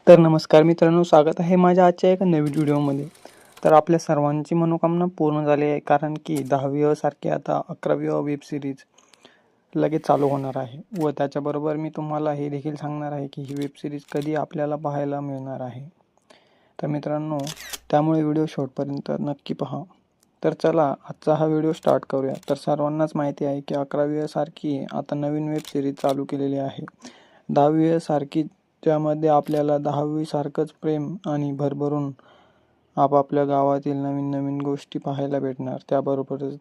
तर नमस्कार मित्रांनो, स्वागत आहे माझ्या आजच्या एका नवीन व्हिडिओमध्ये. तर आपल्या सर्वांची मनोकामना पूर्ण झाली आहे, कारण की 10वी सारखी आता 11वी वेब सिरीज लगेच चालू होणार आहे. व त्याच्याबरोबर मी तुम्हाला हे देखील सांगणार आहे की ही वेब सिरीज कधी आपल्याला पाहायला मिळणार आहे. तर मित्रांनो, त्यामुळे व्हिडिओ शेवटपर्यंत नक्की पहा. तर चला आजचा हा व्हिडिओ स्टार्ट करूया. तर सर्वांनाच माहिती आहे की 11वी सारखी आता नवीन वेब सिरीज चालू केलेली आहे. 10वी सारखी, त्यामध्ये आपल्याला 10वी सारखंच प्रेम आणि भरभरून आपापल्या गावातील नवीन नवीन गोष्टी पाहायला भेटणार. त्याबरोबरच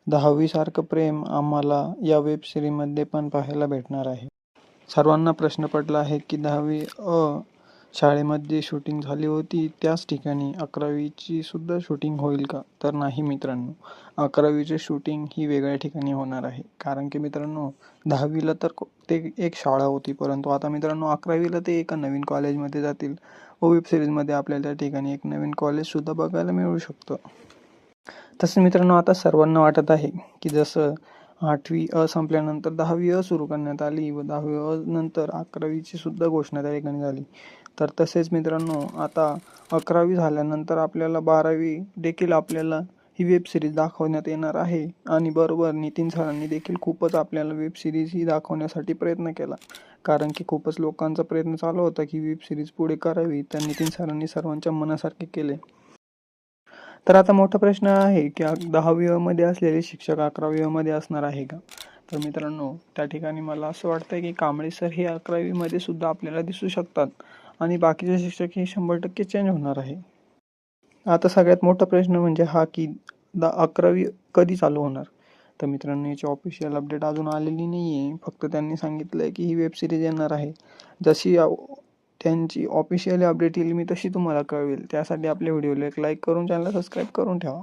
10वी सारखं प्रेम आम्हाला या वेब सिरीजमध्ये पण पाहायला भेटणार आहे. सर्वांना प्रश्न पडला आहे की 10वी शाळेमध्ये शूटिंग झाली होती त्याच ठिकाणी 11वीची सुद्धा शूटिंग होईल का? तर नाही मित्रांनो, 11वीचे शूटिंग ही वेगळ्या ठिकाणी होणार आहे. कारण की मित्रांनो, 10वीला तर ते एक शाळा होती, परंतु आता मित्रांनो 11वीला ते एका नवीन कॉलेजमध्ये जातील व वेब सिरीजमध्ये आपल्याला त्या ठिकाणी एक नवीन कॉलेजसुद्धा बघायला मिळू शकतं. तसं मित्रांनो, आता सर्वांना वाटत आहे की जसं 8वी संपल्यानंतर 10वी सुरू करण्यात आली व 10वी नंतर 11वीची सुद्धा घोषणा त्या ठिकाणी झाली. तर तसेच मित्रांनो, आता 11वी झाल्यानंतर आपल्याला 12वी देखील आपल्याला ही वेब सिरीज दाखवण्यात येणार आहे. आणि बरोबर नितीन सरांनी देखील खूपच आपल्याला वेब सिरीज ही दाखवण्यासाठी प्रयत्न केला, कारण की खूपच लोकांचा प्रयत्न चालू होता की वेब सिरीज पुढे करावी. तर नितीन सरांनी सर्वांच्या मनासारखे केले. तर आता मोठा प्रश्न आहे की 10वी मध्ये असलेले शिक्षक 11वी मध्ये असणार आहे का? तर मित्रांनो, त्या ठिकाणी मला असं वाटतं की कांबळे सर हे 11वी मध्ये सुद्धा आपल्याला दिसू शकतात आणि बाकीचे शिक्षक हे 100% चेंज होणार आहे. आता सगळ्यात मोठा प्रश्न म्हणजे हा की 11वी कधी चालू होणार? तर मित्रांनो, याची ऑफिशियल अपडेट अजून आलेली नाही आहे. फक्त त्यांनी सांगितलं आहे की ही वेब सिरीज येणार आहे. जशी त्यांची ऑफिशियल अपडेट येईल मी तशी तुम्हाला कळवेल. त्यासाठी आपल्या व्हिडिओला एक लाईक करून चॅनलला सबस्क्राईब करून ठेवा.